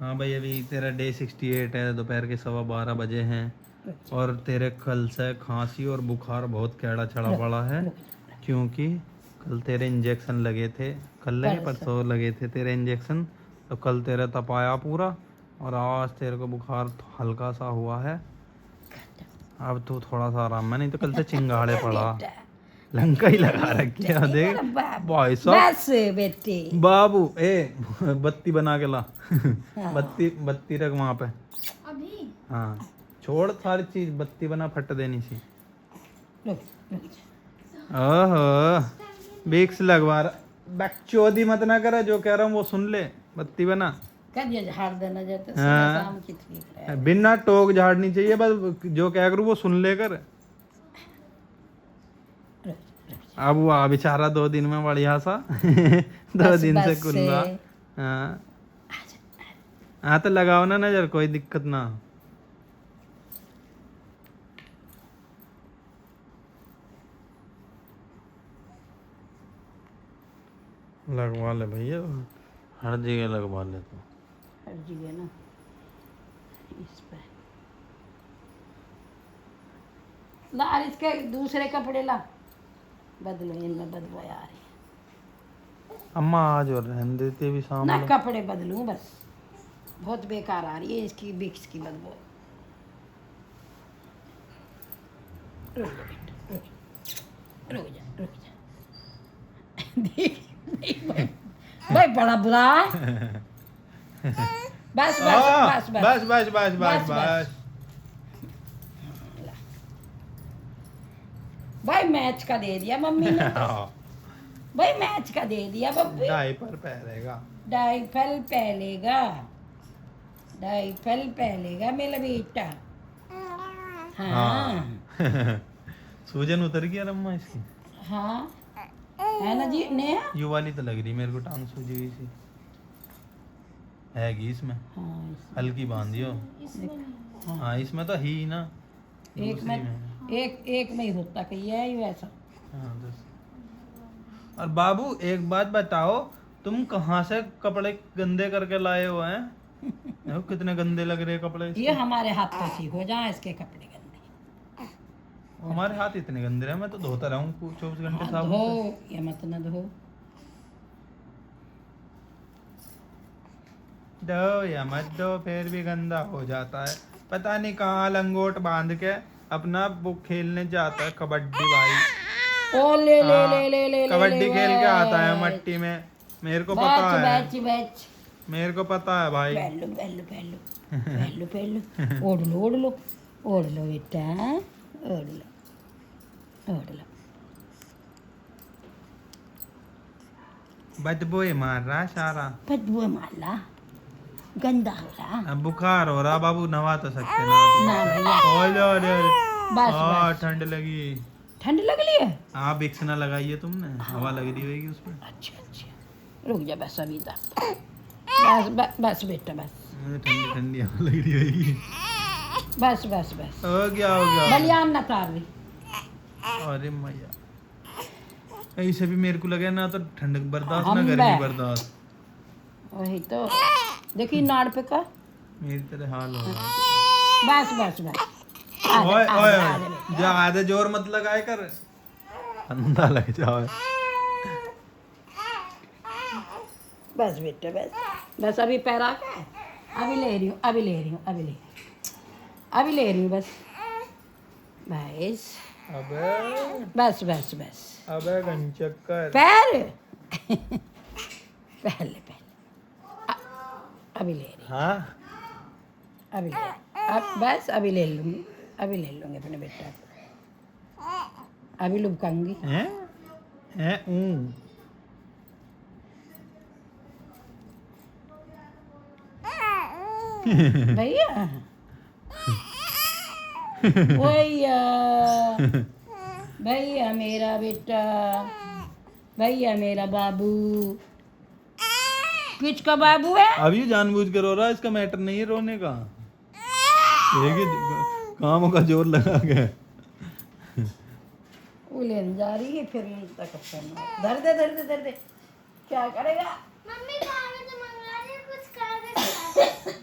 हाँ भाई, अभी तेरा डे 68 है, दोपहर के 12:15 बजे हैं और तेरे कल से खांसी और बुखार बहुत कैड़ा चढ़ा पड़ा है, क्योंकि कल तेरे इंजेक्शन लगे थे, कल लगे परसों लगे थे तेरे इंजेक्शन, तो कल तेरा तपाया पूरा और आज तेरे को बुखार हल्का सा हुआ है। अब तू थोड़ा सा आराम में, नहीं तो कल से चिंगाड़े पड़ा, लंका ही लगा रखी है देख भाई साहब। बस बेटे बाबू ए बत्ती बना के ला बत्ती बत्ती रख वहां पे अभी हाँ, छोड़ सारी चीज, बत्ती बना, फट देनी सी। रुक, रुक। ओहो विक्स लगवा रहा, बकचोदी मत ना करे, जो कह रहा हूँ वो सुन ले, बत्ती बना। कर दिया झाड़ देना जाता हाँ। शाम की ठीक है। बिना टोक झाड़नी चाहिए, बस जो कह करूँ वो सुन लेकर। रुक, रुक। अब हुआ बेचारा 2 दिन में बढ़िया सा 2 दिन से बस कुल्ला। हाँ हाँ, तो लगाओ ना नजर, कोई दिक्कत ना। लगवा ले भैया, हर जगह लगवा ले तो। हर जगह ना इस पे ला, और इसके दूसरे कपड़े ला, बदलो, इनमें बदबू आ रही है अम्मा आज और रहने देती भी शाम ना, को। कपड़े बदलूं बस, बहुत बेकार आ रही है इसकी विक्स की बदबू। रुक जा बेटा, रुक जा, रुक जा। देख देख भाई, भाई बड़ा बुरा है। बस बस बस बस बस बस बस बस। बस। भाई मैच का दे दिया मम्मी ने, भाई मैच का दे दिया बब्बी। डायपर पहनेगा। डाइफल पहलेगा, डाइफल पहलेगा मेरा बेटा। हाँ सूजन उतर गया रम्मा इसकी। हाँ है ना जी नेहा। यू वाली तो लग रही मेरे को, टांग सूजी हुई सी हैगी इसमें, हाँ हल्की बांधियो। हाँ इसमें तो ही ना, एक दूसरी में एक में ही होता कही है ये वैसा। हाँ और बाबू एक बात बताओ, तुम कहाँ से कपड़े गंदे करके लाए हो हैं? देखो कितने गंदे लग रहे हैं कपड़े इसके। ये हमारे हाथ तो ठीक हो जाए इसके कपड़े गंदे। हमारे हाथ इतने गंदे रहे, मैं तो धोता रहूं 24 घंटे हाँ, साबुन धो से। या मत न धो। दो या मत दो, फिर भी गंदा हो जाता है। पता नहीं कहाँ लंगोट बांध के अपना वो खेलने जाता है कबड्डी भाई। ओ ले ले हाँ, ले ले ले कबड्डी खेल के आता है मट्टी में, मेरे को पता है, बैच बैच मेरे को पता है भाई। पहलू पहलू पहलू पहलू पहलू ओढ़ लो ओढ़ लो ओढ़ लो बेटा, ओढ़ लो ओढ़ लो। बदबू ही मार रहा है सारा। बदबू मारला, गंदा हो रहा। अब बुखार हो रहा बाबू, नवा तो सकते ना। ना भैया ओले ओले बस हाँ बस। ठंड लगी। ठंड लग रही है। हाँ विक्स ना लगाइए तुमने, हवा लग रही होगी उसमें। अच्छा अच्छा रुक जा बस अभी तक, बस बस बेटा बस ठंडी ठंडी हवा लग रही होगी। बस बस बस। हो गया बलियान ना तार ली। अरे मैया, ऐसे भी मेरे को लगे ना तो ठंड बर्दाश्त ना हम गर्मी बे। बर्दाश्त। वही तो देखी नाड़ पे का। मेरी तरह हाल हो रहा बस बस बस। है। ओए ओए बेटा। ज्यादा जोर मत लगाए कर, अंधा लग जाओ। बस बेटा बस बस अभी पैरा के अभी ले रही हूँ अभी ले रही हूँ अभी ले अभी ले रही हूँ बस बस अबे बस बस बस अबे गंचक्कर। पैर पहले पहले अभी ले रही हाँ अभी ले अब बस अभी ले लूँगी अपने बेटा को, अभी लुबकाऊंगी। हैं भैया भैया भैया मेरा बेटा, भैया मेरा बाबू। किसका बाबू है? अब ये जानबूझ कर रो रहा है, इसका मैटर नहीं है रोने का, ये कामों का जोर लगा के। वो लेने जा रही है फिर तक धर दे क्या करेगा? मम्मी खाने तो मंगा रही है, कुछ कर दे।